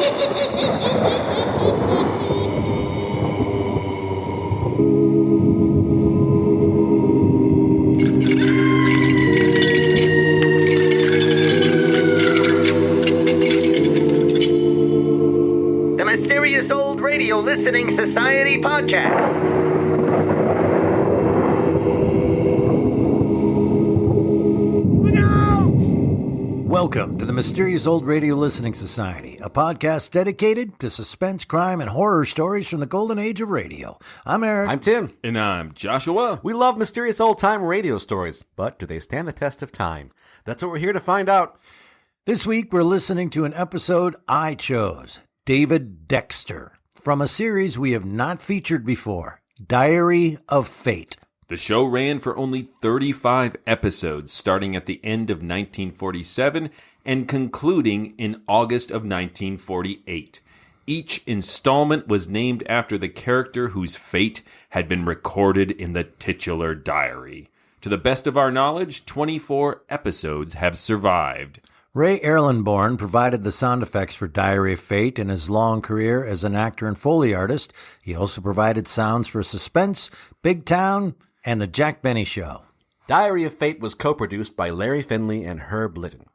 The Mysterious Old Radio Listening Society podcast. Welcome to the Mysterious Old Radio Listening Society, a podcast dedicated to suspense, crime, and horror stories from the golden age of radio. I'm Eric. I'm Tim. And I'm Joshua. We love mysterious old-time radio stories, but do they stand the test of time? That's what we're here to find out. This week, we're listening to an episode I chose, David Dexter, from a series we have not featured before, Diary of Fate. The show ran for only 35 episodes, starting at the end of 1947 and concluding in August of 1948. Each installment was named after the character whose fate had been recorded in the titular diary. To the best of our knowledge, 24 episodes have survived. Ray Erlenborn provided the sound effects for Diary of Fate in his long career as an actor and Foley artist. He also provided sounds for Suspense, Big Town, and The Jack Benny Show. Diary of Fate was co-produced by Larry Finley and Herb Litton.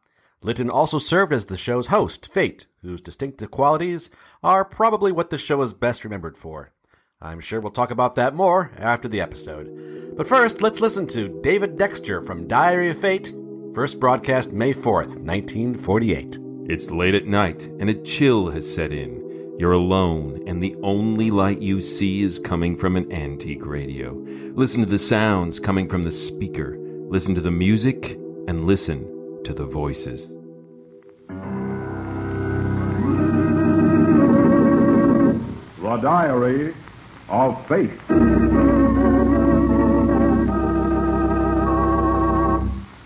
Litton also served as the show's host, Fate, whose distinctive qualities are probably what the show is best remembered for. I'm sure we'll talk about that more after the episode. But first, let's listen to David Dexter from Diary of Fate, first broadcast May 4th, 1948. It's late at night, and a chill has set in. You're alone, and the only light you see is coming from an antique radio. Listen to the sounds coming from the speaker. Listen to the music, and listen to the voices. The Diary of Fate.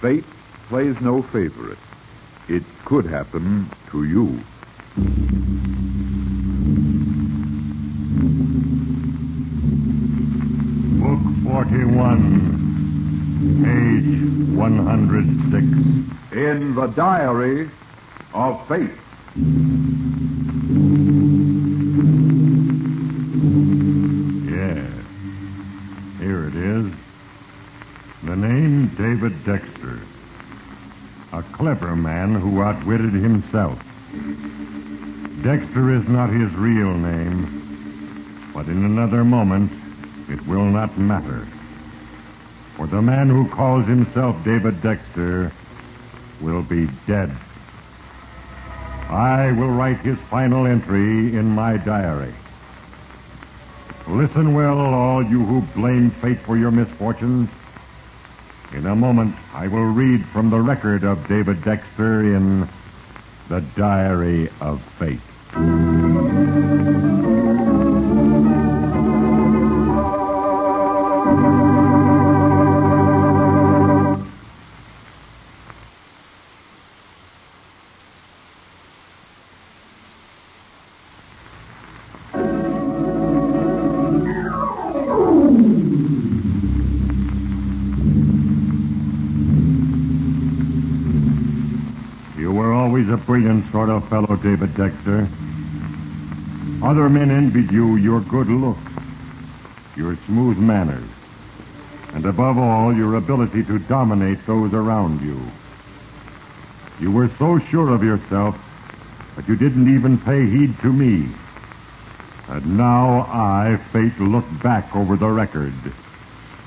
Fate plays no favorite. It could happen to you. Book 41, page 106. In the Diary of Fate. Yes, here it is. The name David Dexter. A clever man who outwitted himself. Dexter is not his real name, but in another moment, it will not matter. For the man who calls himself David Dexter will be dead. I will write his final entry in my diary. Listen well, all you who blame fate for your misfortunes. In a moment, I will read from the record of David Dexter in the Diary of Fate. A brilliant sort of fellow, David Dexter. Other men envied you your good looks, your smooth manners, and above all, your ability to dominate those around you. You were so sure of yourself that you didn't even pay heed to me. And now I, Fate, look back over the record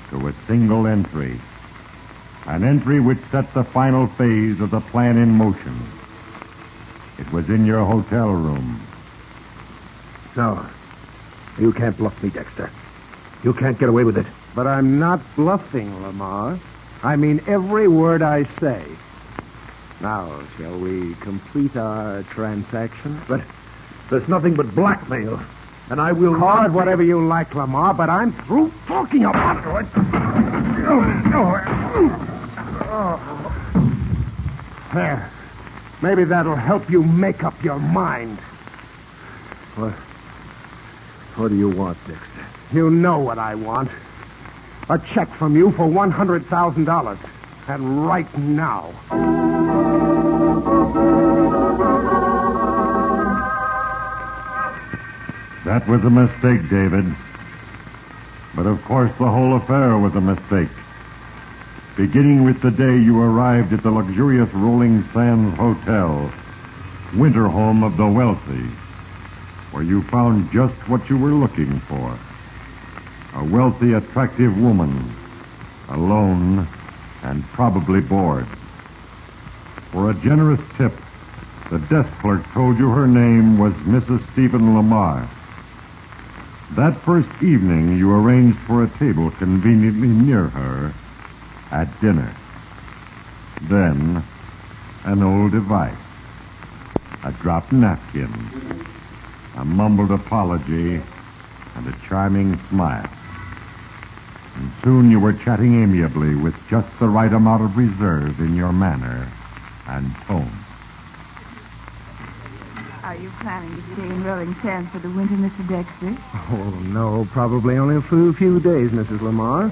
to a single entry. An entry which set the final phase of the plan in motion. It was in your hotel room. No. You can't bluff me, Dexter. You can't get away with it. But I'm not bluffing, Lamar. I mean every word I say. Now, shall we complete our transaction? But there's nothing but blackmail. And I will call it whatever you like, Lamar, but I'm through talking about it. There. Maybe that'll help you make up your mind. What do you want, Dexter? You know what I want. A check from you for $100,000. And right now. That was a mistake, David. But of course the whole affair was a mistake. Beginning with the day you arrived at the luxurious Rolling Sands Hotel, winter home of the wealthy, where you found just what you were looking for. A wealthy, attractive woman, alone and probably bored. For a generous tip, the desk clerk told you her name was Mrs. Stephen Lamar. That first evening, you arranged for a table conveniently near her at dinner. Then, an old device, a dropped napkin, a mumbled apology, and a charming smile. And soon you were chatting amiably with just the right amount of reserve in your manner and tone. Are you planning to stay in Rolling Sands for the winter, Mr. Dexter? Oh, no, probably only a few days, Mrs. Lamar.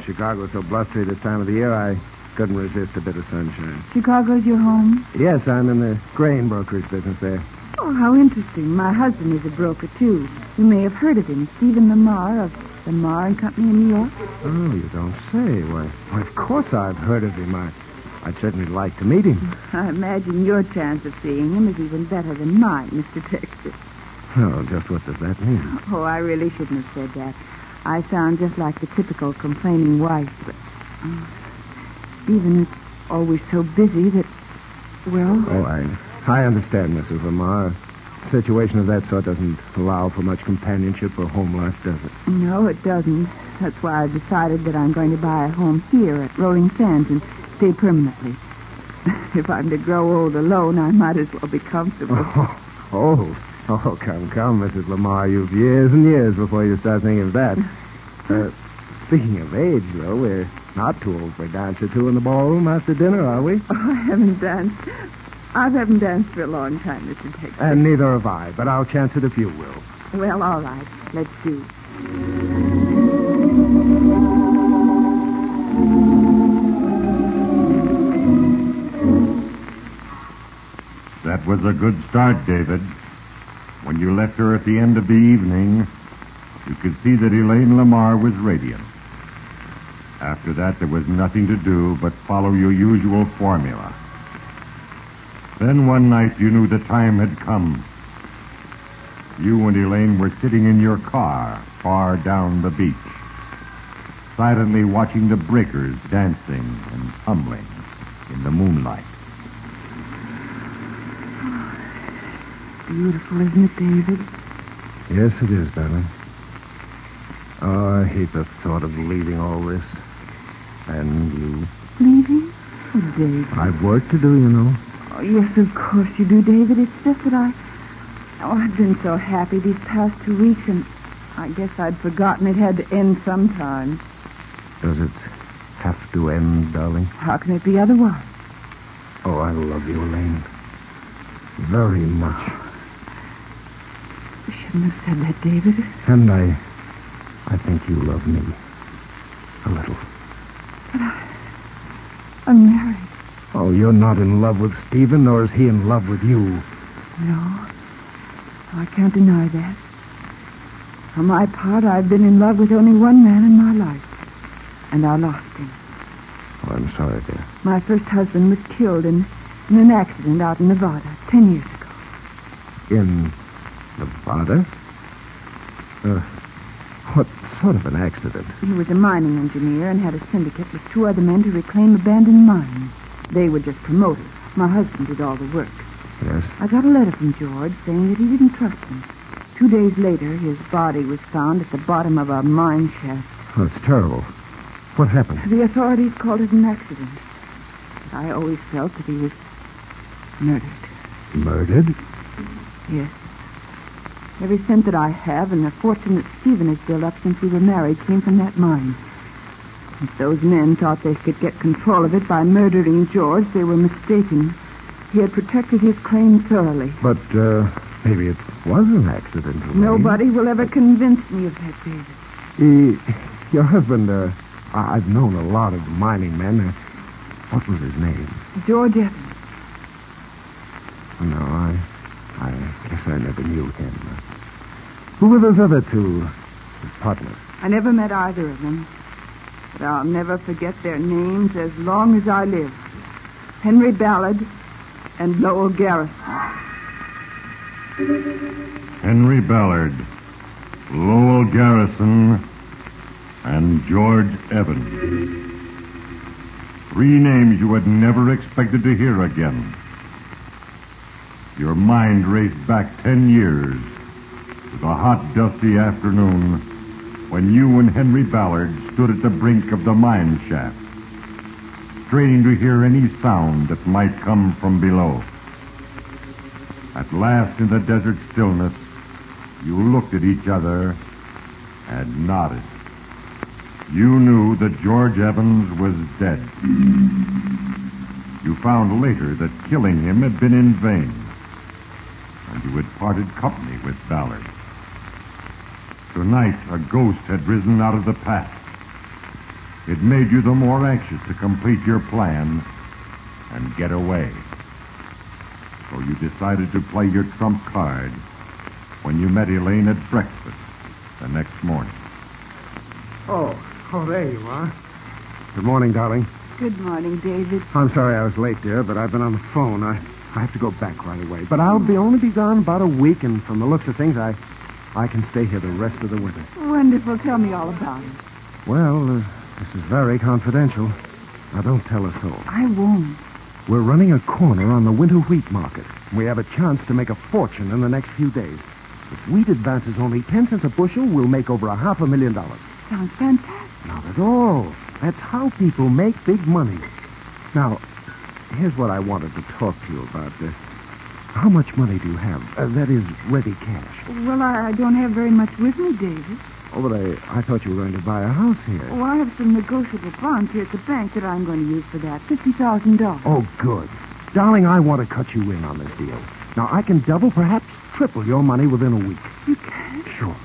Chicago's so blustery this time of the year, I couldn't resist a bit of sunshine. Chicago's your home? Yes, I'm in the grain brokerage business there. Oh, how interesting. My husband is a broker, too. You may have heard of him, Stephen Lamar of Lamar and Company in New York. Oh, you don't say. Why, of course I've heard of him. I'd certainly like to meet him. I imagine your chance of seeing him is even better than mine, Mr. Dexter. Oh, just what does that mean? Oh, I really shouldn't have said that. I sound just like the typical complaining wife, but Stephen is always so busy that, well... Oh, I understand, Mrs. Lamar. A situation of that sort doesn't allow for much companionship or home life, does it? No, it doesn't. That's why I've decided that I'm going to buy a home here at Rolling Sands and stay permanently. If I'm to grow old alone, I might as well be comfortable. Oh, come, Mrs. Lamar. You've years and years before you start thinking of that. Speaking of age, though, we're not too old for a dance or two in the ballroom after dinner, are we? Oh, I haven't danced. I haven't danced for a long time, Mr. Dexter. And neither have I, but I'll chance it if you will. Well, all right. Let's do. That was a good start, David. When you left her at the end of the evening, you could see that Elaine Lamar was radiant. After that, there was nothing to do but follow your usual formula. Then one night, you knew the time had come. You and Elaine were sitting in your car far down the beach, silently watching the breakers dancing and tumbling in the moonlight. Beautiful, isn't it, David? Yes, it is, darling. Oh, I hate the thought of leaving all this. And you. Leaving? Oh, David. I've work to do, you know. Oh, yes, of course you do, David. It's just that I've been so happy these past 2 weeks, and I guess I'd forgotten it had to end sometime. Does it have to end, darling? How can it be otherwise? Oh, I love you, Elaine. Very much. You shouldn't have said that, David. And I think you love me. A little. But I'm married. Oh, you're not in love with Stephen, nor is he in love with you. No. I can't deny that. For my part, I've been in love with only one man in my life. And I lost him. Oh, I'm sorry, dear. My first husband was killed in an accident out in Nevada 10 years ago. In Nevada? What sort of an accident? He was a mining engineer and had a syndicate with 2 other men to reclaim abandoned mines. They were just promoters. My husband did all the work. Yes? I got a letter from George saying that he didn't trust me. 2 days later, his body was found at the bottom of a mine shaft. Oh, it's terrible. What happened? The authorities called it an accident. But I always felt that he was murdered. Murdered? Yes. Every cent that I have and the fortune that Stephen has built up since we were married came from that mine. If those men thought they could get control of it by murdering George, they were mistaken. He had protected his claim thoroughly. But, maybe it was an accident. Elaine. Nobody will ever convince me of that, David. Your husband, I've known a lot of mining men. What was his name? George Evans. No, I guess I never knew him. Who were those other two? His partners. I never met either of them, but I'll never forget their names as long as I live. Henry Ballard and Lowell Garrison. Henry Ballard, Lowell Garrison, and George Evans. 3 names you had never expected to hear again. Your mind raced back 10 years to the hot, dusty afternoon when you and Henry Ballard stood at the brink of the mine shaft, straining to hear any sound that might come from below. At last, in the desert stillness, you looked at each other and nodded. You knew that George Evans was dead. You found later that killing him had been in vain, and you had parted company with Ballard. Tonight, a ghost had risen out of the past. It made you the more anxious to complete your plan and get away. So you decided to play your trump card when you met Elaine at breakfast the next morning. Oh, there you are. Good morning, darling. Good morning, David. I'm sorry I was late, dear, but I've been on the phone. I have to go back right away. But I'll only be gone about a week, and from the looks of things, I can stay here the rest of the winter. Wonderful. Tell me all about it. Well, this is very confidential. Now, don't tell a soul. I won't. We're running a corner on the winter wheat market. We have a chance to make a fortune in the next few days. If wheat advances only 10 cents a bushel, we'll make over $500,000. Sounds fantastic. Not at all. That's how people make big money. Now, here's what I wanted to talk to you about. How much money do you have? That is, ready cash. Well, I don't have very much with me, David. Oh, but I thought you were going to buy a house here. Well, I have some negotiable bonds here at the bank that I'm going to use for that. $50,000. Oh, good. Darling, I want to cut you in on this deal. Now, I can double, perhaps triple your money within a week. You can? Sure.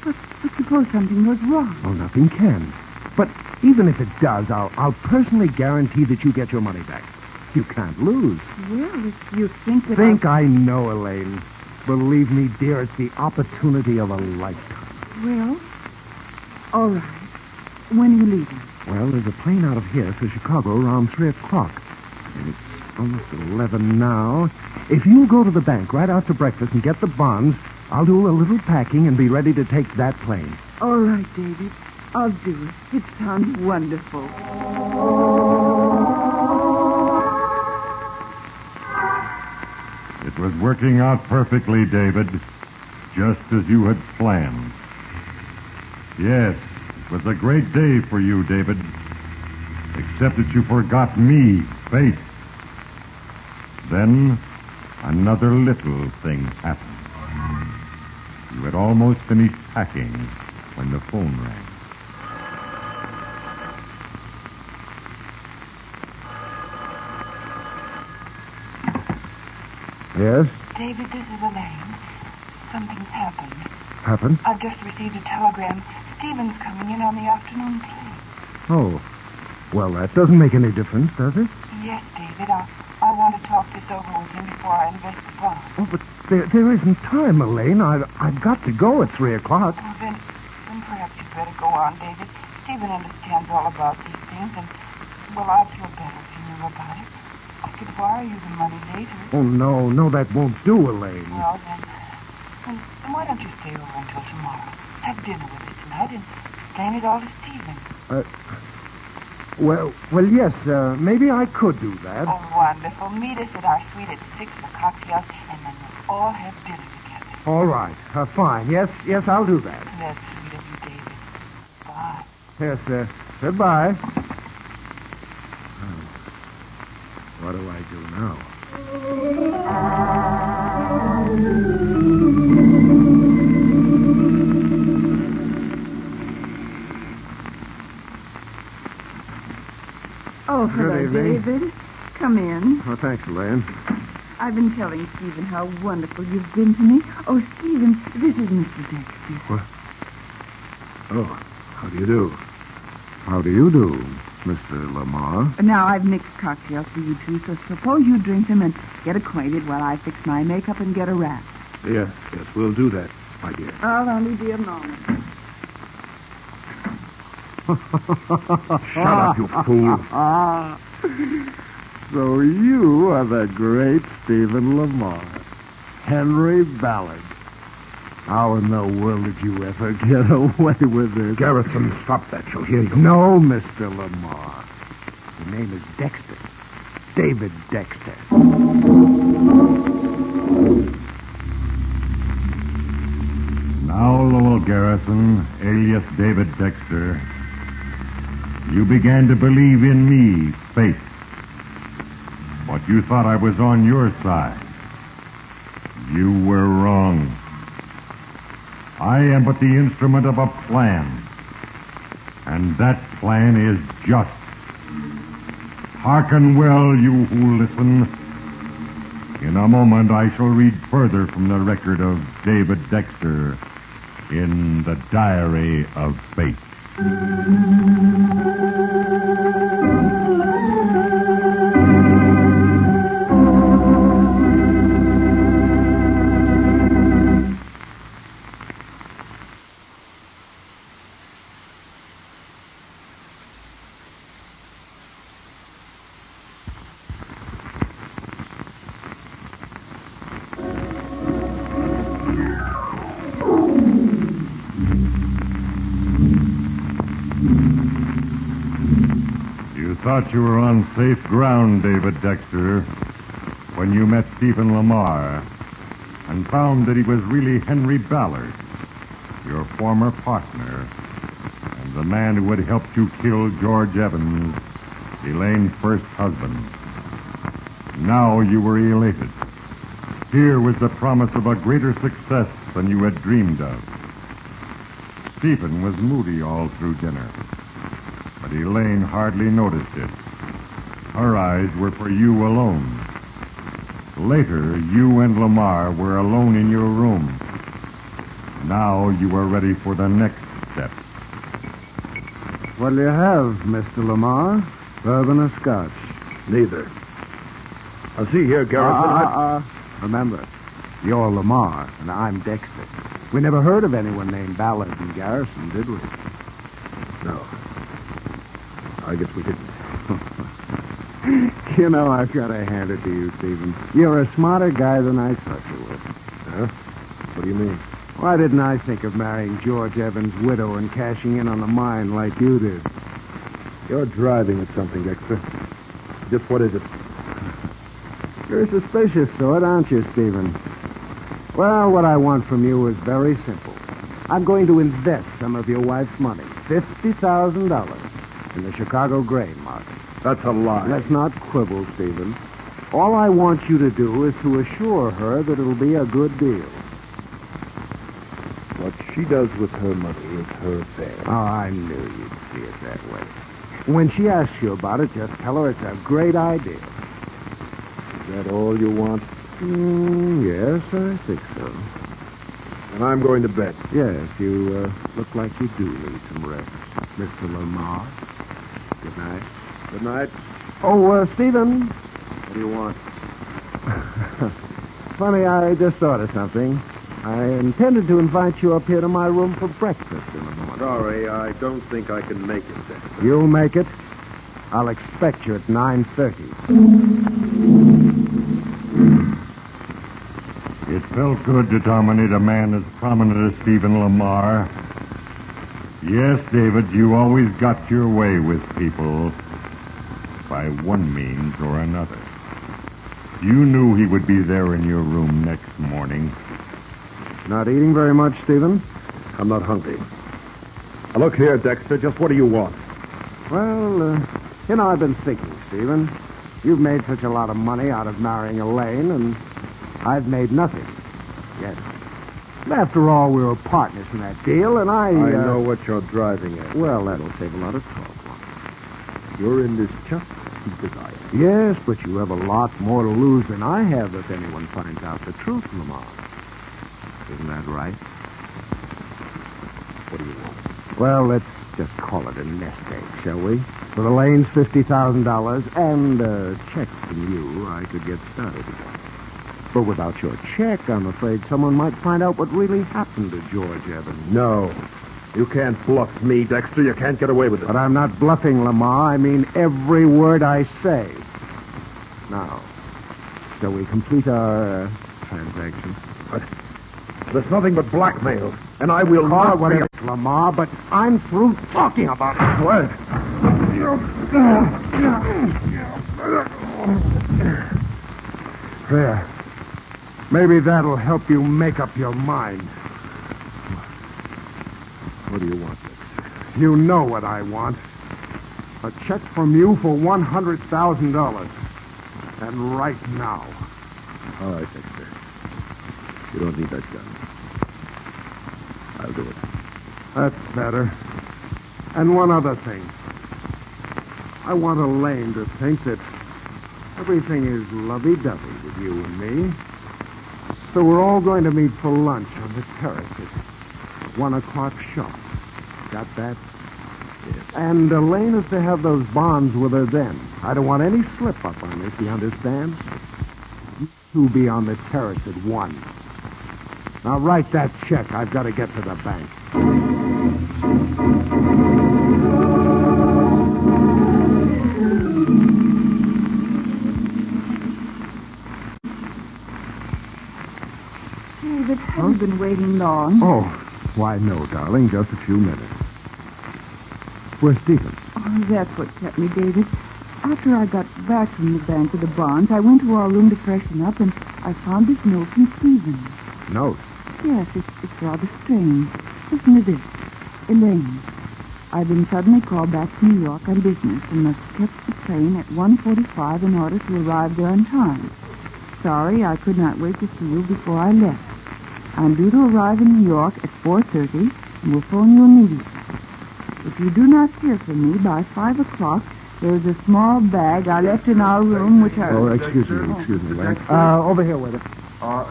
But suppose something goes wrong. Oh, nothing can. But even if it does, I'll personally guarantee that you get your money back. You can't lose. Well, if you think that I know, Elaine. Believe me, dear, it's the opportunity of a lifetime. Well, all right. When are you leaving? Well, there's a plane out of here for Chicago around 3 o'clock. And it's almost 11 now. If you'll go to the bank right after breakfast and get the bonds, I'll do a little packing and be ready to take that plane. All right, David. I'll do it. It sounds wonderful. It was working out perfectly, David, just as you had planned. Yes, it was a great day for you, David, except that you forgot me, Fate. Then, another little thing happened. You had almost finished packing when the phone rang. Yes? David, this is Elaine. Something's happened. Happened? I've just received a telegram. Stephen's coming in on the afternoon train. Oh. Well, that doesn't make any difference, does it? Yes, David. I want to talk this over with him before I invest the bond. Oh, but there isn't time, Elaine. I've got to go at 3 o'clock. Well, then perhaps you'd better go on, David. Stephen understands all about these things, and, well, I'd feel better if you knew about it. I could wire you the money later. Oh, no, that won't do, Elaine. Well, then why don't you stay over until tomorrow? Have dinner with us tonight and explain it all to Stephen. Well, yes, maybe I could do that. Oh, wonderful. Meet us at our suite at 6 for cocktails, and then we'll all have dinner together. All right, fine. Yes, I'll do that. That's sweet of you, David. Bye. Yes, goodbye. What do I do now? Oh, hello, Good evening. David. Come in. Oh, thanks, Elaine. I've been telling Stephen how wonderful you've been to me. Oh, Stephen, this is Mr. Dexter. What? Oh, how do you do? How do you do, Mr. Lamar? Now, I've mixed cocktails for you two, so suppose you drink them and get acquainted while I fix my makeup and get a wrap. Yes, we'll do that. my dear? I'll only be a moment. Shut up, you fool. So you are the great Stephen Lamar. Henry Ballard. How in the world did you ever get away with it? Garrison, stop that. She'll hear you. No, Mr. Lamar. Your name is Dexter. David Dexter. Now, Lowell Garrison, alias David Dexter, you began to believe in me, fate. But you thought I was on your side. You were wrong. I am but the instrument of a plan. And that plan is just. Hearken well, you who listen. In a moment, I shall read further from the record of David Dexter in the Diary of Fate. Thought you were on safe ground, David Dexter, when you met Stephen Lamar and found that he was really Henry Ballard, your former partner, and the man who had helped you kill George Evans, Elaine's first husband. Now you were elated. Here was the promise of a greater success than you had dreamed of. Stephen was moody all through dinner. But Elaine hardly noticed it. Her eyes were for you alone. Later, you and Lamar were alone in your room. Now you were ready for the next step. What'll you have, Mr. Lamar? Bourbon or scotch? Neither. Now, see here, Garrison. Remember, you're Lamar, and I'm Dexter. We never heard of anyone named Ballard in Garrison, did we? No. I guess we didn't. You know, I've got to hand it to you, Stephen. You're a smarter guy than I thought you were. Huh? What do you mean? Why didn't I think of marrying George Evans' widow and cashing in on the mine like you did? You're driving at something, Dexter. Just what is it? You're a suspicious sort, aren't you, Stephen? Well, what I want from you is very simple. I'm going to invest some of your wife's money, $50,000, in the Chicago grain market. That's a lie. Let's not quibble, Stephen. All I want you to do is to assure her that it'll be a good deal. What she does with her money is her affair. Oh, I knew you'd see it that way. When she asks you about it, just tell her it's a great idea. Is that all you want? Yes, I think so. And I'm going to bed. Yes, you look like you do need some rest, Mr. Lamar. Good night. Good night. Oh, Stephen. What do you want? Funny, I just thought of something. I intended to invite you up here to my room for breakfast in the morning. Sorry, I don't think I can make it, Dexter. You'll make it. I'll expect you at 9:30. It felt good to dominate a man as prominent as Stephen Lamar. Yes, David, you always got your way with people by one means or another. You knew he would be there in your room next morning. Not eating very much, Stephen? I'm not hungry. Now, look here, Dexter, just what do you want? Well, I've been thinking, Stephen. You've made such a lot of money out of marrying Elaine, and I've made nothing yet. After all, we were partners in that deal, and I know what you're driving at. Well, that'll save a lot of talk. You're in this just as I am. Yes, but you have a lot more to lose than I have if anyone finds out the truth, Lamar. Isn't that right? What do you want? Well, let's just call it a nest egg, shall we? With Elaine's $50,000 and a check from you, I could get started. But without your check, I'm afraid someone might find out what really happened to George Evans. No. You can't bluff me, Dexter. You can't get away with it. But I'm not bluffing, Lamar. I mean every word I say. Now, shall we complete our transaction? But there's nothing but blackmail, and I will Call not it whatever, Lamar, but I'm through talking about it. What? There. Maybe that'll help you make up your mind. What do you want, Dexter? You know what I want. A check from you for $100,000. And right now. All right, Dexter. You don't need that gun. I'll do it. That's better. And one other thing. I want Elaine to think that everything is lovey-dovey with you and me. So we're all going to meet for lunch on the terrace at 1 o'clock sharp. Got that? Yes. And Elaine is to have those bonds with her then. I don't want any slip-up on this, you understand? You two be on the terrace at 1. Now write that check. I've got to get to the bank. David, have you been waiting long? Oh, why, no, darling. Just a few minutes. Where's Stephen? Oh, that's what kept me, David. After I got back from the bank with the bonds, I went to our room to freshen up, and I found this note from Stephen. Note? Yes, it's rather strange. Listen to this. Elaine, I've been suddenly called back to New York on business and must catch the train at 1:45 in order to arrive there on time. Sorry, I could not wait to see you before I left. I'm due to arrive in New York at 4:30 and will phone you immediately. If you do not hear from me by 5 o'clock, there is a small bag I left in our room which I... Oh, excuse me, Elaine. Over here with it.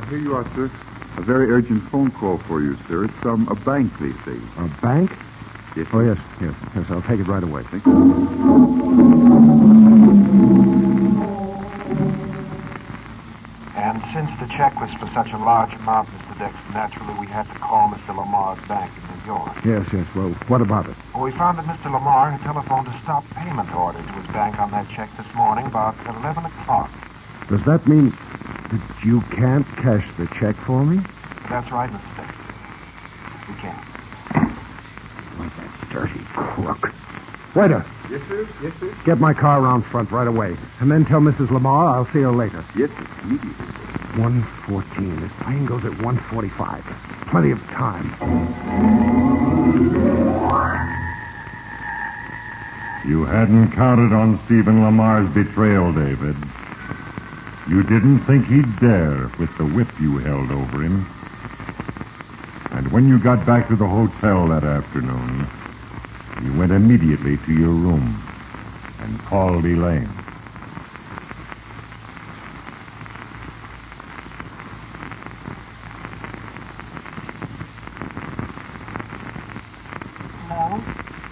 Here you are, sir. A very urgent phone call for you, sir. It's from a bank, they say. A bank? Yes, Oh, sir. yes, I'll take it right away. Thank you. And since the check was for such a large amount, Mr. Dexter, naturally we had to call Mr. Lamar's bank in New York. Yes, well, what about it? Well, we found that Mr. Lamar had telephoned a stop payment order to his bank on that check this morning about 11 o'clock. Does that mean that you can't cash the check for me? That's right, Mr. Dexter. We can't. Oh, that dirty crook. Waiter, Yes, sir. Yes, sir. get my car around front right away. And then tell Mrs. Lamar I'll see her later. Yes, sir. Immediately. 1:14. This train goes at 1:45. Plenty of time. You hadn't counted on Stephen Lamar's betrayal, David. You didn't think he'd dare with the whip you held over him. And when you got back to the hotel that afternoon, you went immediately to your room and called Elaine.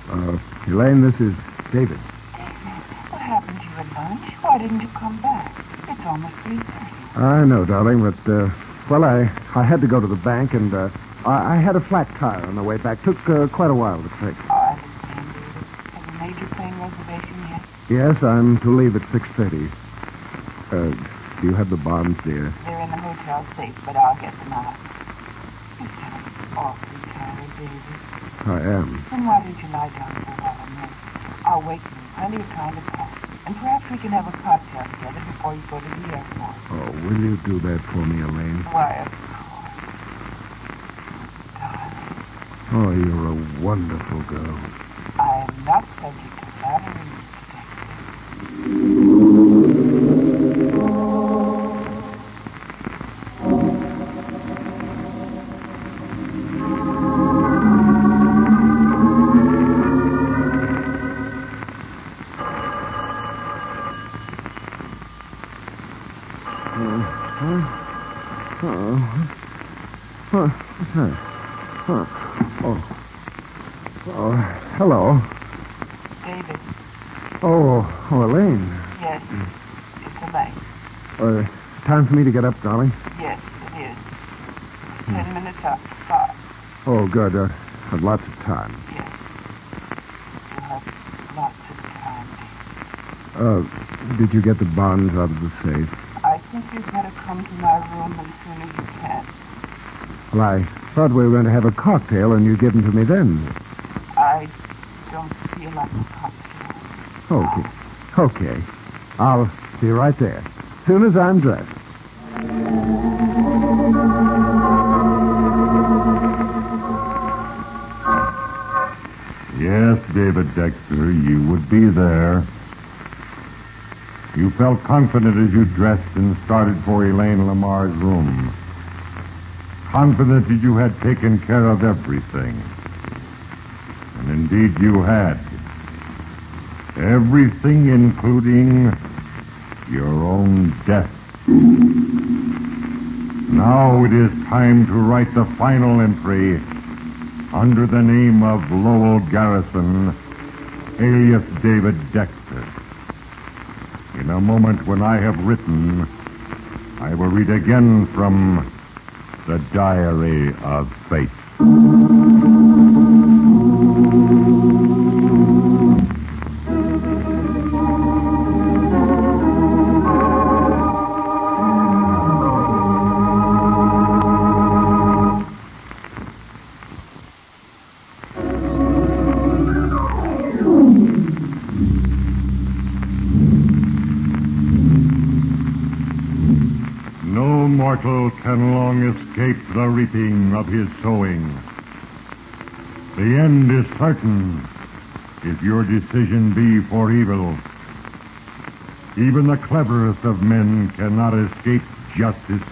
Hello? Elaine, this is David. What happened to you at lunch? Why didn't you come back? It's almost 3:30. I know, darling, but, well, I had to go to the bank, and I had a flat tire on the way back. Took quite a while to fix. I understand, David. Have you made your plane reservation yet? Yes, I'm to leave at 6:30. Do you have the bonds, dear? They're in the hotel safe, but I'll get them out. You sound awfully tired, David. I am. Then why don't you lie down for a while and rest? I'll wait for you plenty of time to talk. And perhaps we can have a cocktail together before you go to the airport. Oh, will you do that for me, Elaine? Why, of course. Darling, Oh, you're a wonderful girl. I am not subject to flattery, Mr. Dexter. What's that? Oh, hello. David. Oh, Elaine. Yes, it's Elaine. time for me to get up, darling? Yes, it is. 10 minutes after 5. Oh, good. I've lots of time. Yes. You have lots of time, David. Did you get the bonds out of the safe? I think you'd better come to my room as soon as you can. Well, I thought we were going to have a cocktail and you'd give them to me then. I don't feel like a cocktail. Okay. I'll see you right there. As soon as I'm dressed. Yes, David Dexter, you would be there. You felt confident as you dressed and started for Elaine Lamar's room. Confident that you had taken care of everything. And indeed you had. Everything, including your own death. Now it is time to write the final entry under the name of Lowell Garrison, alias David Dexter. In a moment when I have written, I will read again from the Diary of Fate. No mortal can long escape the reaping of his sowing. The end is certain if your decision be for evil. Even the cleverest of men cannot escape justice.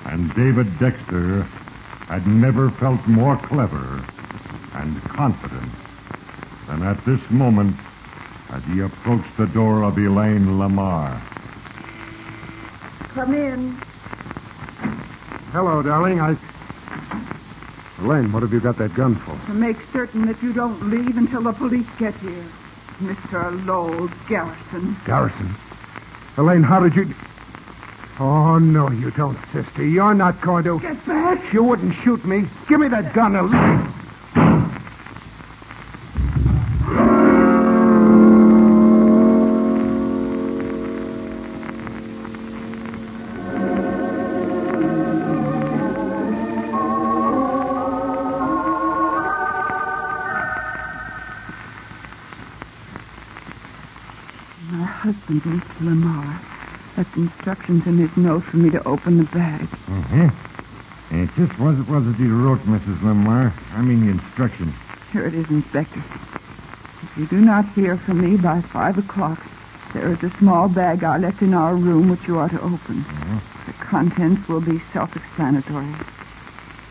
And David Dexter had never felt more clever and confident than at this moment as he approached the door of Elaine Lamar. Come in. Hello, darling. Elaine, what have you got that gun for? To make certain that you don't leave until the police get here. Mr. Lowell Garrison. Garrison? Elaine, how did you... Oh, no, you don't, sister. You're not going to... Get back! You wouldn't shoot me. Give me that gun, Elaine. My husband, Mr. Lamar, left instructions in his note for me to open the bag. Mm-hmm. It just was it he wrote, Mrs. Lamar? I mean the instructions. Here it is, Inspector. If you do not hear from me by 5 o'clock, there is a small bag I left in our room which you are to open. Mm-hmm. The contents will be self-explanatory.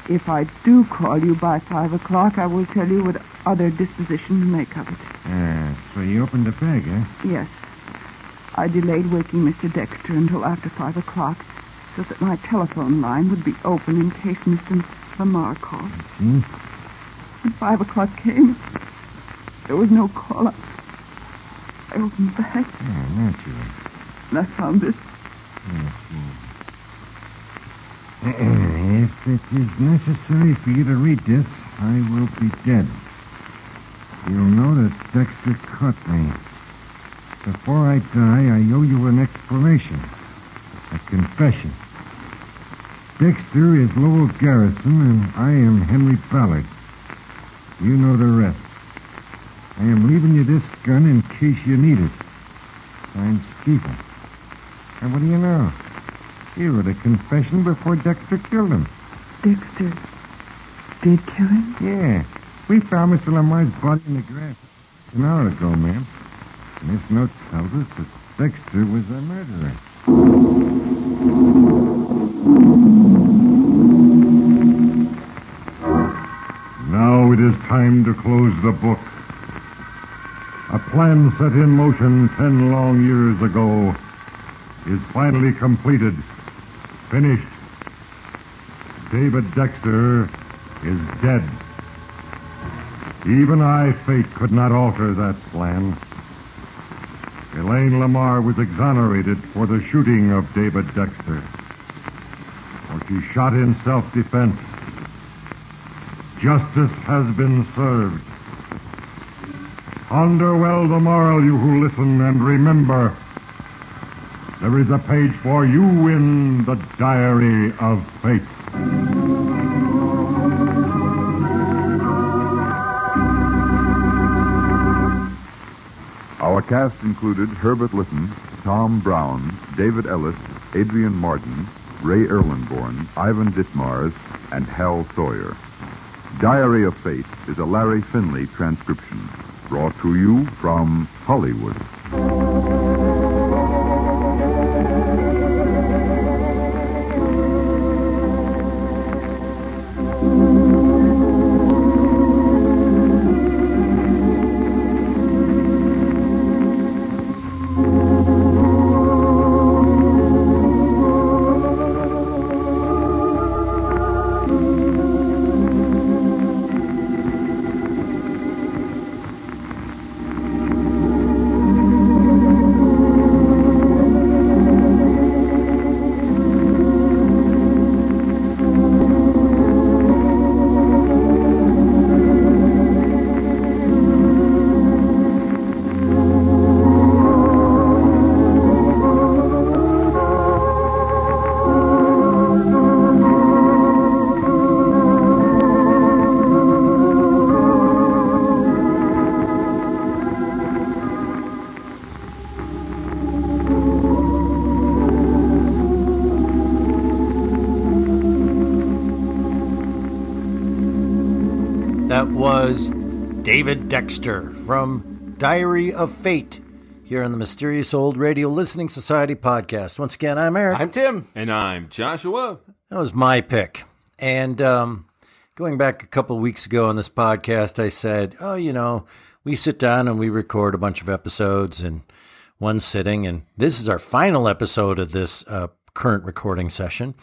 If I do call you by 5 o'clock, I will tell you what other disposition to make of it. So you opened the bag, eh? Yes. I delayed waking Mr. Dexter until after 5 o'clock so that my telephone line would be open in case Mr. Lamar called. Hmm? When 5 o'clock came, there was no call. I opened the bag. Oh, naturally. And I found this. If it is necessary for you to read this, I will be dead. You'll know that Dexter caught me. Before I die, I owe you an explanation. A confession. Dexter is Lowell Garrison, and I am Henry Ballard. You know the rest. I am leaving you this gun in case you need it. Signed, Stephen. And what do you know? You wrote a confession before Dexter killed him. Dexter did kill him? Yeah. We found Mr. Lamar's body in the grass an hour ago, ma'am. And this note tells us that Dexter was the murderer. Now it is time to close the book. A plan set in motion 10 long years ago is finally completed. Finished. David Dexter is dead. Even I, Fate, could not alter that plan. Elaine Lamar was exonerated for the shooting of David Dexter. For she shot in self-defense. Justice has been served. Ponder well the moral, you who listen, and remember, there is a page for you in the Diary of Fate. Our cast included Herbert Lytton, Tom Brown, David Ellis, Adrian Martin, Ray Erlenborn, Ivan Ditmars, and Hal Sawyer. Diary of Fate is a Larry Finley transcription, brought to you from Hollywood. That was David Dexter from Diary of Fate here on the Mysterious Old Radio Listening Society podcast. Once again, I'm Eric. I'm Tim. And I'm Joshua. That was my pick. And going back a couple of weeks ago on this podcast, I said, we sit down and we record a bunch of episodes in one sitting. And this is our final episode of this current recording session.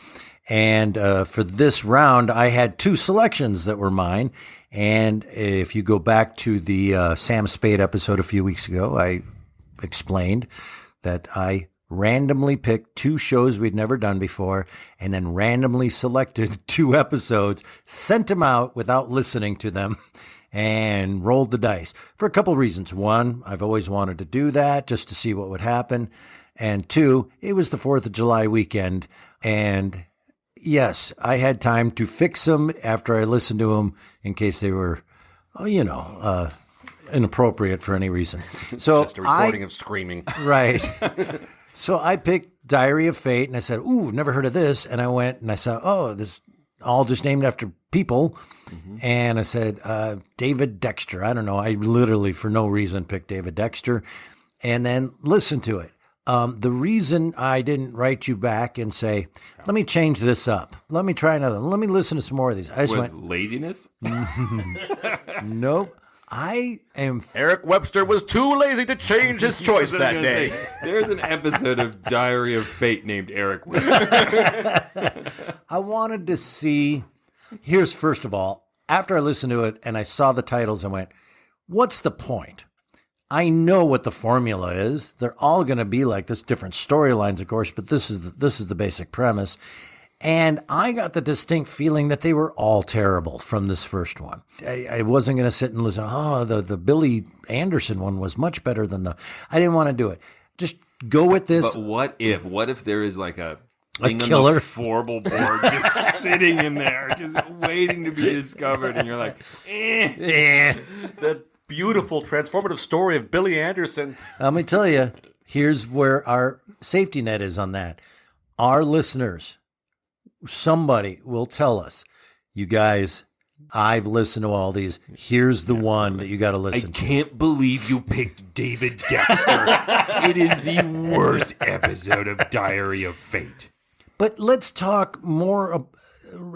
And for this round, I had two selections that were mine. And if you go back to the Sam Spade episode a few weeks ago, I explained that I randomly picked two shows we'd never done before and then randomly selected two episodes, sent them out without listening to them, and rolled the dice for a couple of reasons. One, I've always wanted to do that just to see what would happen. And two, it was the 4th of July weekend, and yes, I had time to fix them after I listened to them in case they were, inappropriate for any reason. So just a recording of screaming. Right. So I picked Diary of Fate, and I said, ooh, never heard of this. And I went and I saw, this all just named after people. Mm-hmm. And I said, David Dexter. I don't know. I literally, for no reason, picked David Dexter and then listened to it. The reason I didn't write you back and say, let me change this up. Let me try another. Let me listen to some more of these. I just Was laziness? Nope. I am... Eric Webster was too lazy to change his choice that day. There's an episode of Diary of Fate named Eric Webster. I wanted to see... Here's, first of all, after I listened to it and I saw the titles, I went, what's the point? I know what the formula is. They're all going to be like this, different storylines, of course, but this is the basic premise. And I got the distinct feeling that they were all terrible from this first one. I wasn't going to sit and listen. Oh, the Billy Anderson one was much better than I didn't want to do it. Just go with this. But what if there is like a thing killer on the formal board just sitting in there, just waiting to be discovered, and you're like, That beautiful transformative story of Billy Anderson. Let me tell you, here's where our safety net is on that. Our listeners, somebody will tell us, you guys, I've listened to all these. Here's the one that you got to listen to. I can't believe you picked David Dexter. It is the worst episode of Diary of Fate. But let's talk more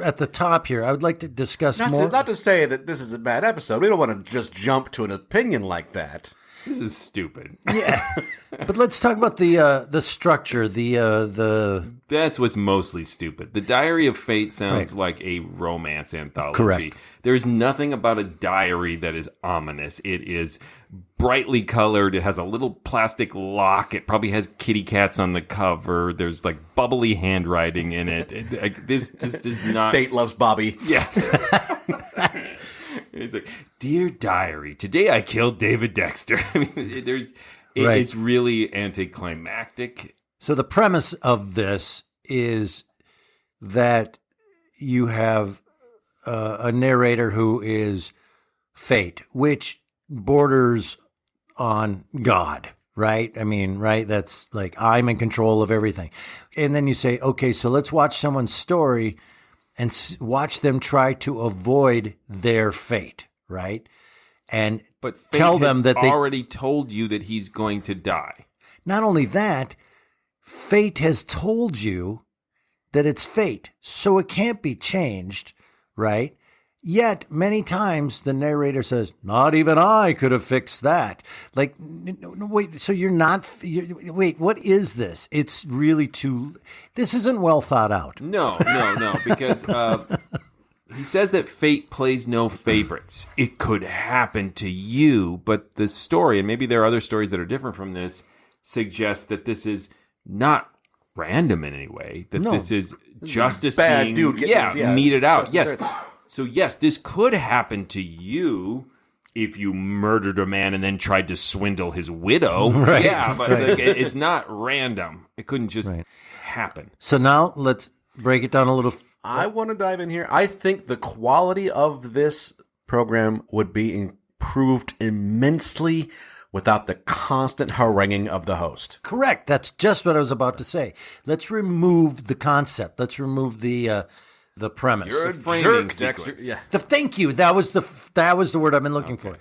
at the top here. I would like to discuss more. Not to say that this is a bad episode. We don't want to just jump to an opinion like that. This is stupid. Yeah. But let's talk about the structure, That's what's mostly stupid. The Diary of Fate sounds like a romance anthology. Correct. There's nothing about a diary that is ominous. It is brightly colored. It has a little plastic lock. It probably has kitty cats on the cover. There's like bubbly handwriting in it. This just does not... Fate loves Bobby. Yes. It's like, Dear Diary, today I killed David Dexter. I mean, it's really anticlimactic. So the premise of this is that you have a narrator who is fate, which borders on God, right? I mean, right? That's like, I'm in control of everything. And then you say, okay, so let's watch someone's story and watch them try to avoid their fate, right? And But fate tell has them that they already told you that he's going to die. Not only that, fate has told you that it's fate, so it can't be changed, right? Yet, many times, the narrator says, not even I could have fixed that. Like, no, wait, so wait, what is this? It's really this isn't well thought out. No, because he says that fate plays no favorites. It could happen to you, but the story, and maybe there are other stories that are different from this, suggests that this is not random in any way, that this is justice bad being dude meted out. Justice Yes. So yes, this could happen to you if you murdered a man and then tried to swindle his widow. Right. Yeah, but like, it's not random. It couldn't just happen. So now let's break it down a little. I want to dive in here. I think the quality of this program would be improved immensely without the constant haranguing of the host. Correct. That's just what I was about to say. Let's remove the concept. Let's remove the premise. You're a framing jerk, sequence. Dexter. Yeah. Thank you. That was the word I've been looking for.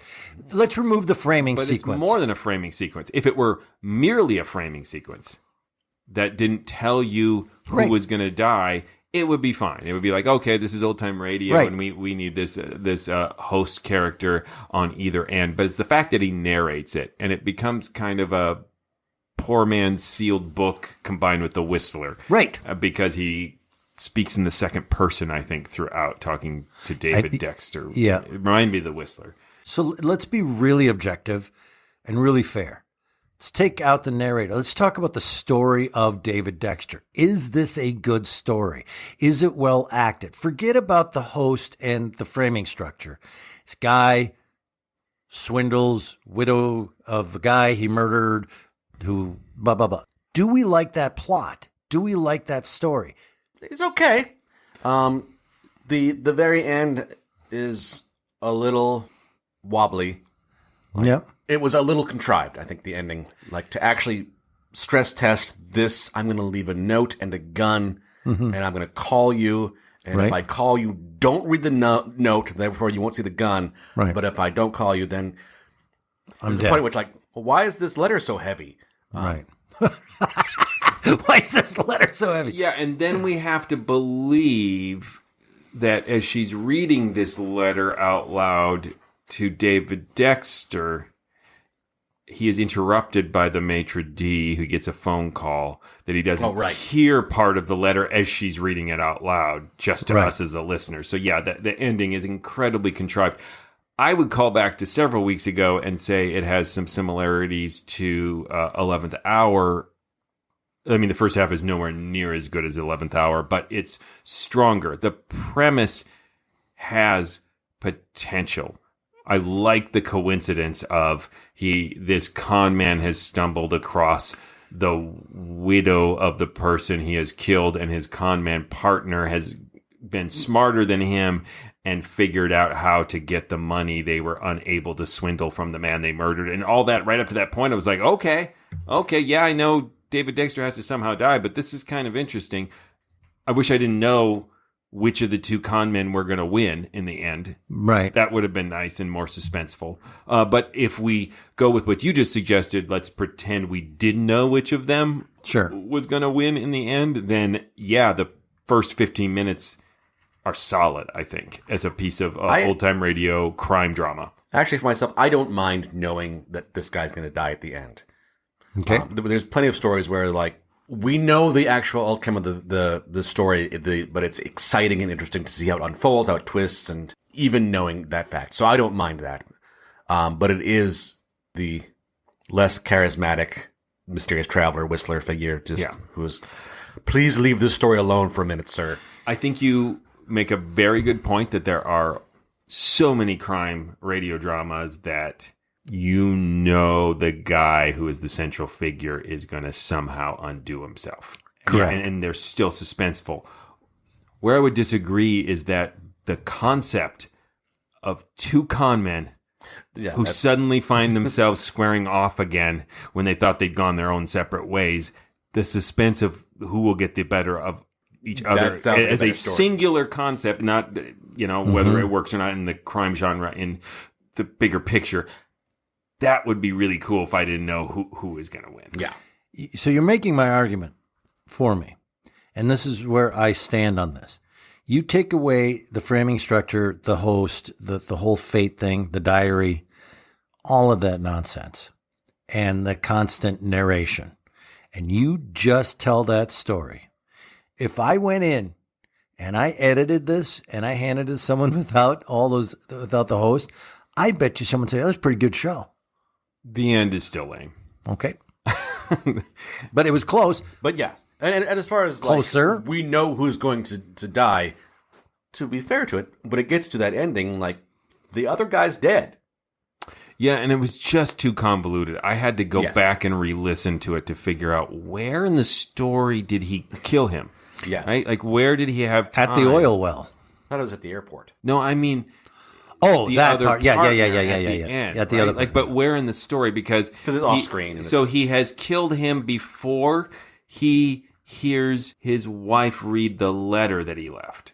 Let's remove the framing But sequence. it's more than a framing sequence. If it were merely a framing sequence that didn't tell you who was going to die, it would be fine. It would be like, okay, this is old time radio, and we need this host character on either end. But it's the fact that he narrates it, and it becomes kind of a poor man's sealed book combined with the Whistler, right? Because he speaks in the second person, I think, throughout, talking to David Dexter. Yeah, it reminded me of the Whistler. So let's be really objective and really fair. Let's take out the narrator. Let's talk about the story of David Dexter. Is this a good story? Is it well acted? Forget about the host and the framing structure. This guy swindles widow of the guy he murdered, who blah, blah, blah. Do we like that plot? Do we like that story? It's okay. The very end is a little wobbly. Yeah. It was a little contrived, I think, the ending. Like, to actually stress test this, I'm going to leave a note and a gun, and I'm going to call you. And if I call you, don't read the note, therefore you won't see the gun. Right. But if I don't call you, then there's a dead. point at which, like, well, why is this letter so heavy? Right. Why is this letter so heavy? Yeah, and then we have to believe that as she's reading this letter out loud to David Dexter, he is interrupted by the maitre d', who gets a phone call that he doesn't hear part of the letter as she's reading it out loud, just to us as a listener. So yeah, the ending is incredibly contrived. I would call back to several weeks ago and say it has some similarities to 11th Hour. I mean, the first half is nowhere near as good as 11th Hour, but it's stronger. The premise has potential. I like the coincidence of this con man has stumbled across the widow of the person he has killed, and his con man partner has been smarter than him and figured out how to get the money they were unable to swindle from the man they murdered. And all that right up to that point, I was like, okay, yeah, I know David Dexter has to somehow die, but this is kind of interesting. I wish I didn't know which of the two con men were going to win in the end. Right. That would have been nice and more suspenseful. But if we go with what you just suggested, let's pretend we didn't know which of them was going to win in the end, then yeah, the first 15 minutes are solid, I think, as a piece of old-time radio crime drama. Actually, for myself, I don't mind knowing that this guy's going to die at the end. Okay. There's plenty of stories where, like, we know the actual outcome of the story, but it's exciting and interesting to see how it unfolds, how it twists, and even knowing that fact. So I don't mind that. But it is the less charismatic, mysterious traveler, whistler figure, who's, please leave this story alone for a minute, sir. I think you make a very good point that there are so many crime radio dramas that the guy who is the central figure is going to somehow undo himself. Correct. And they're still suspenseful. Where I would disagree is that the concept of two con men who suddenly find themselves squaring off again when they thought they'd gone their own separate ways, the suspense of who will get the better of each other as a singular concept, not whether it works or not in the crime genre, in the bigger picture. That would be really cool if I didn't know who is going to win. Yeah. So you're making my argument for me, and this is where I stand on this. You take away the framing structure, the host, the whole fate thing, the diary, all of that nonsense, and the constant narration, and you just tell that story. If I went in and I edited this and I handed it to someone without the host, I bet you someone would say, that was a pretty good show. The end is still lame. Okay. But it was close. But yeah. And as far as closer, we know who's going to die, to be fair to it, when it gets to that ending, like, the other guy's dead. Yeah, and it was just too convoluted. I had to go back and re-listen to it to figure out where in the story did he kill him. Yes. Right? Like, where did he have time? At the oil well. I thought it was at the airport. No, I mean... Oh, that part. Yeah. End, at the right? other like, but where in the story? Because it's off screen. So he has killed him before he hears his wife read the letter that he left,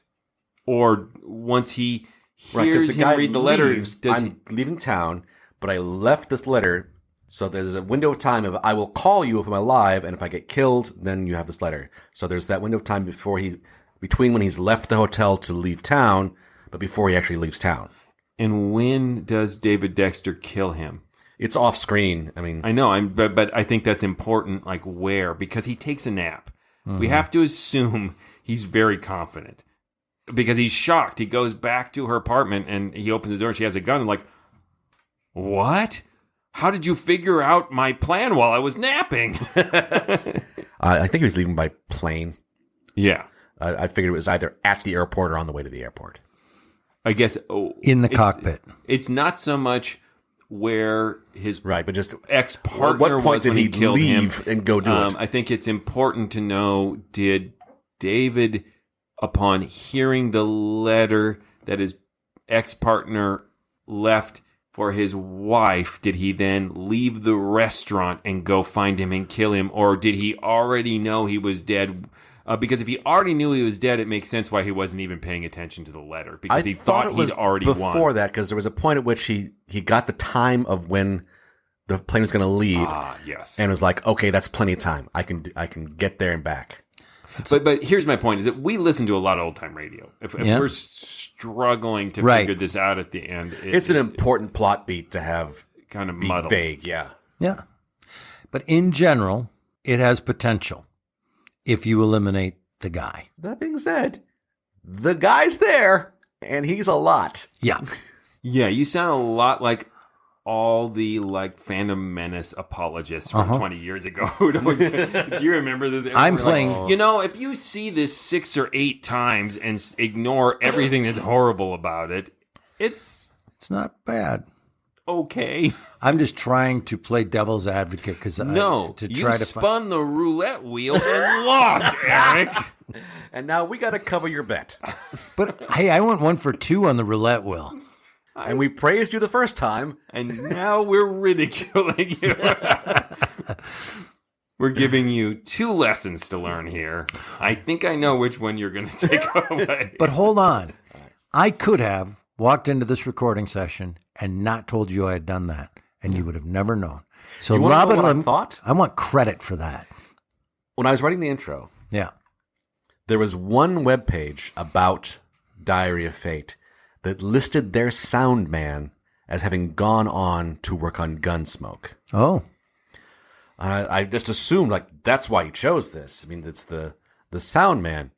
or once he hears him read the letter. I'm leaving town, but I left this letter. So there's a window of time of I will call you if I'm alive, and if I get killed, then you have this letter. So there's that window of time between when he's left the hotel to leave town, but before he actually leaves town. And when does David Dexter kill him? It's off screen. I mean, I know, but I think that's important. Like where? Because he takes a nap. Mm-hmm. We have to assume he's very confident because he's shocked. He goes back to her apartment and he opens the door. And she has a gun. And like, what? How did you figure out my plan while I was napping? I think he was leaving by plane. Yeah, I figured it was either at the airport or on the way to the airport. I guess in the cockpit. It's not so much where his but just ex-partner was when he killed him and go do it. I think it's important to know: did David, upon hearing the letter that his ex-partner left for his wife, did he then leave the restaurant and go find him and kill him, or did he already know he was dead? Because if he already knew he was dead, it makes sense why he wasn't even paying attention to the letter, because he thought he'd already won. Before that, because there was a point at which he got the time of when the plane was going to leave. Yes. And was like, okay, that's plenty of time. I can get there and back. But here's my point: is that we listen to a lot of old time radio. If we're struggling to figure this out at the end, it's an important plot beat to have kind of muddled, vague. Yeah. But in general, it has potential. If you eliminate the guy. That being said, the guy's there, and he's a lot. Yeah. Yeah, you sound a lot like all the Phantom Menace apologists from 20 years ago. Do you remember this? I'm playing... if you see this 6 or 8 times and ignore everything that's horrible about it, it's not bad. Okay. I'm just trying to play devil's advocate because you spun the roulette wheel and lost, Eric. And now we got to cover your bet. But hey, I went 1 for 2 on the roulette wheel, and we praised you the first time, and now we're ridiculing you. We're giving you 2 lessons to learn here. I think I know which one you're going to take away. But hold on, I could have walked into this recording session and not told you I had done that, and you would have never known. So, Robin, I want credit for that. When I was writing the intro, there was one webpage about Diary of Fate that listed their sound man as having gone on to work on Gunsmoke. Oh. I just assumed, like, that's why he chose this. I mean, it's the sound man.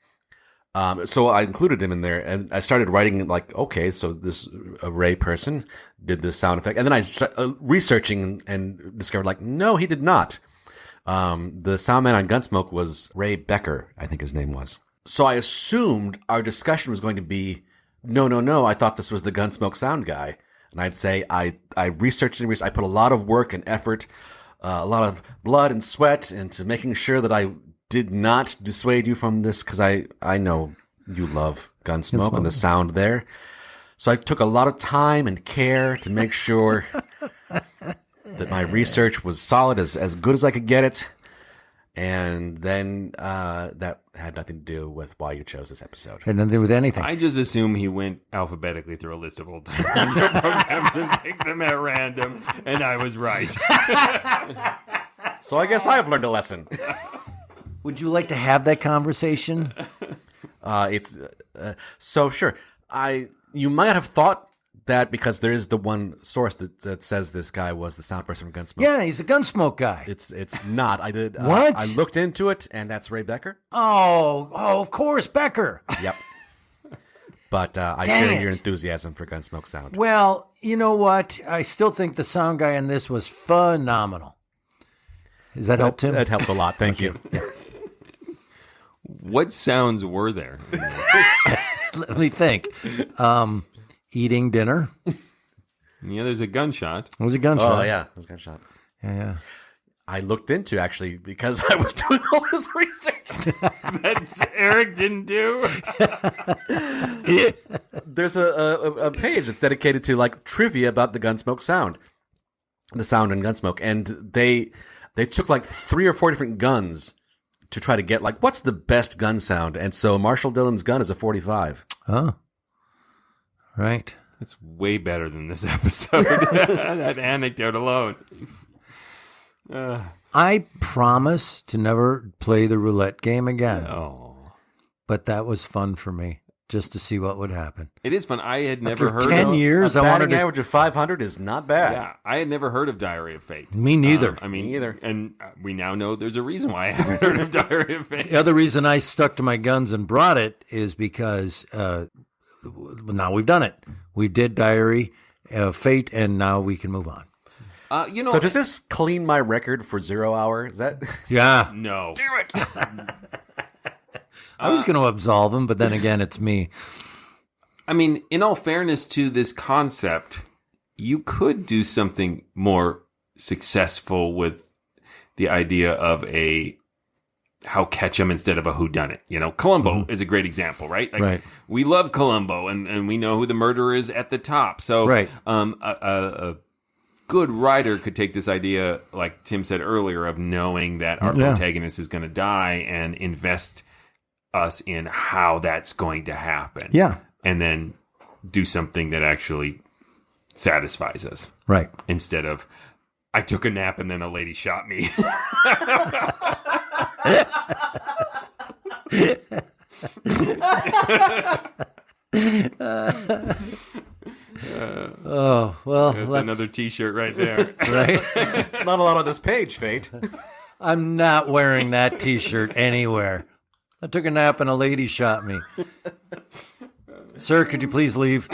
So I included him in there, and I started writing, like, okay, so this Ray person did this sound effect. And then I started researching and discovered, like, no, he did not. The sound man on Gunsmoke was Ray Becker, I think his name was. So I assumed our discussion was going to be, no, I thought this was the Gunsmoke sound guy. And I'd say I researched and researched. I put a lot of work and effort, a lot of blood and sweat into making sure that I did not dissuade you from this, because I know you love Gunsmoke and the sound there. So I took a lot of time and care to make sure that my research was solid, as good as I could get it. And then that had nothing to do with why you chose this episode. Had nothing to do with anything. I just assume he went alphabetically through a list of old-time radio programs and picked them at random, and I was right. So I guess I've learned a lesson. Would you like to have that conversation? So sure. You might have thought that because there is the one source that says this guy was the sound person from Gunsmoke. Yeah, he's a Gunsmoke guy. It's not. I did. What? I looked into it, and that's Ray Becker. Oh, of course, Becker. Yep. But I share your enthusiasm for Gunsmoke sound. Well, you know what? I still think the sound guy in this was phenomenal. Does that help, Tim? That helps a lot. Thank you. Yeah. What sounds were there? Let me think. Eating dinner. Yeah, there's a gunshot. It was a gunshot. Oh, yeah. It was a gunshot. Yeah. I looked into, actually, because I was doing all this research. That Eric didn't do. There's a page that's dedicated to, like, trivia about the Gunsmoke sound. The sound in Gunsmoke. And they took, like, 3 or 4 different guns to try to get, like, what's the best gun sound? And so Marshall Dillon's gun is a 45. Oh. Right. That's way better than this episode. That anecdote alone. I promise to never play the roulette game again. Oh. But that was fun for me, just to see what would happen. It is fun. I had never After heard 10 of... years, a I wanted batting to... average of 500 is not bad. Yeah, I had never heard of Diary of Fate. Me neither. Me either. And we now know there's a reason why I haven't heard of Diary of Fate. The other reason I stuck to my guns and brought it is because now we've done it. We did Diary of Fate, and now we can move on. So does this clean my record for 0 hour? Is that? Yeah. No. Damn it. I was going to absolve him, but then again, it's me. I mean, in all fairness to this concept, you could do something more successful with the idea of a how catch 'em instead of a whodunit. You know, Columbo is a great example, right? Like, Right. We love Columbo, and we know who the murderer is at the top. So, Right. A good writer could take this idea, like Tim said earlier, of knowing that our protagonist is going to die and invest us in how that's going to happen. Yeah. And then do something that actually satisfies us. Right. Instead of, I took a nap and then a lady shot me. Oh, well. That's another T-shirt right there. Right? Not a lot on this page, Fate. I'm not wearing that T-shirt anywhere. I took a nap and a lady shot me. Sir, could you please leave?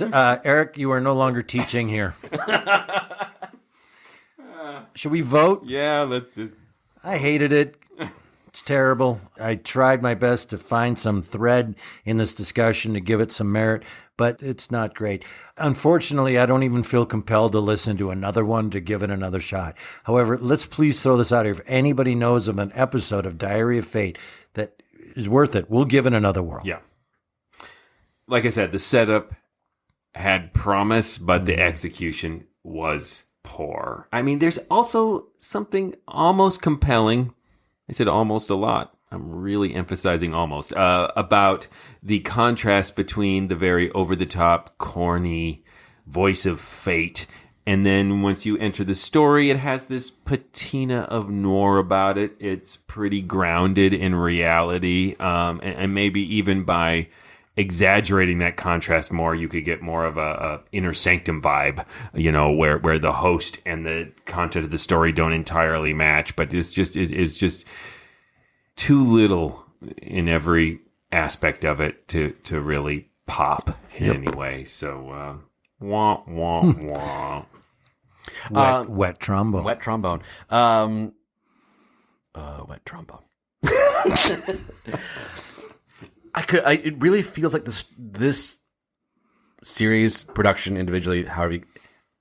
Eric, you are no longer teaching here. Should we vote? Yeah, let's just... I hated it. It's terrible. I tried my best to find some thread in this discussion to give it some merit, but it's not great. Unfortunately, I don't even feel compelled to listen to another one to give it another shot. However, let's please throw this out here. If anybody knows of an episode of Diary of Fate that is worth it, we'll give it another whirl. Yeah. Like I said, the setup had promise, but the execution was poor. I mean, there's also something almost compelling. I said almost a lot. I'm really emphasizing almost, about the contrast between the very over-the-top, corny voice of fate, and then once you enter the story, it has this patina of noir about it. It's pretty grounded in reality, and maybe even by exaggerating that contrast more, you could get more of a inner sanctum vibe, where the host and the content of the story don't entirely match. But it's just too little in every aspect of it to really pop in any way. So, wah, wah, wah. Wet trombone. Wet trombone. Wet trombone. It really feels like this series production individually, however,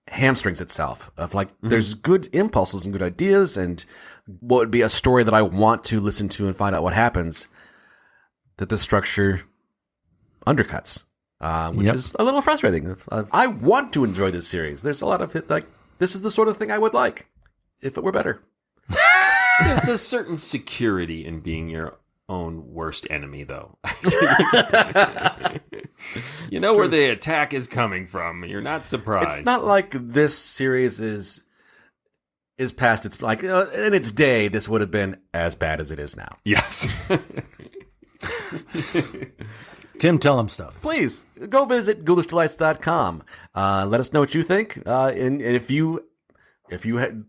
hamstrings itself. Of like, there's good impulses and good ideas, and what would be a story that I want to listen to and find out what happens, that the structure undercuts, which is a little frustrating. I want to enjoy this series. There's a lot of it, like, this is the sort of thing I would like if it were better. There's a certain security in being your own worst enemy, though. You know where the attack is coming from. You're not surprised. It's not like this series is past its, like, in its day, this would have been as bad as it is now. Yes. Tim, tell them stuff. Please, go visit ghoulishdelights.com. Let us know what you think. And if you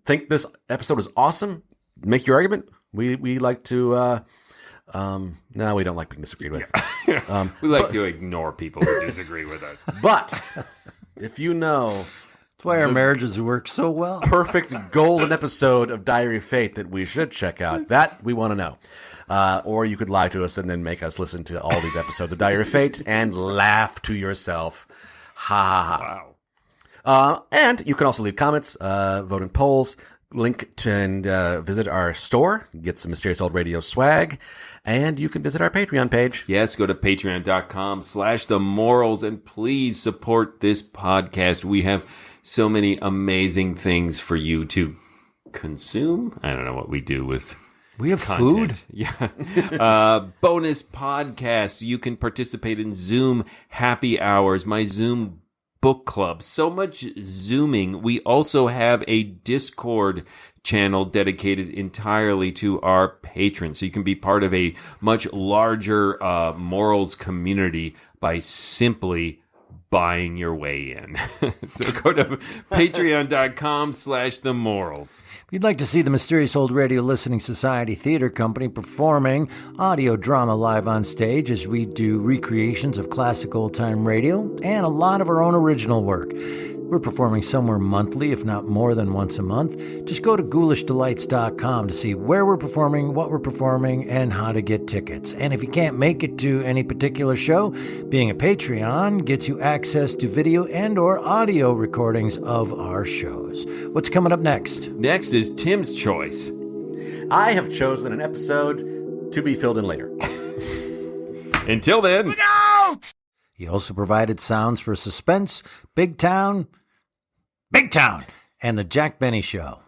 think this episode is awesome, make your argument. We like to... no, we don't like being disagreed with. We like to ignore people who disagree with us. But if you know... That's why our marriages work so well. Perfect golden episode of Diary of Fate that we should check out, that we want to know. Or you could lie to us and then make us listen to all these episodes of Diary of Fate and laugh to yourself. Ha ha ha. Wow. And you can also leave comments, vote in polls, link to and visit our store, get some Mysterious Old Radio swag, and you can visit our Patreon page. Yes, go to patreon.com/themorals and please support this podcast. We have so many amazing things for you to consume. I don't know what we do with we have content. Food. Yeah. Bonus podcasts. You can participate in Zoom happy hours, my Zoom book club. So much Zooming. We also have a Discord channel dedicated entirely to our patrons. So you can be part of a much larger morals community by simply buying your way in. So go to patreon.com/themorals. If you'd like to see the Mysterious Old Radio Listening Society Theater Company performing audio drama live on stage as we do recreations of classic old-time radio and a lot of our own original work. We're performing somewhere monthly, if not more than once a month. Just go to ghoulishdelights.com to see where we're performing, what we're performing, and how to get tickets. And if you can't make it to any particular show, being a Patreon gets you access to video and or audio recordings of our shows. What's coming up next? Next is Tim's choice. I have chosen an episode to be filled in later. Until then. Look out! He also provided sounds for Suspense, Big Town, and The Jack Benny Show.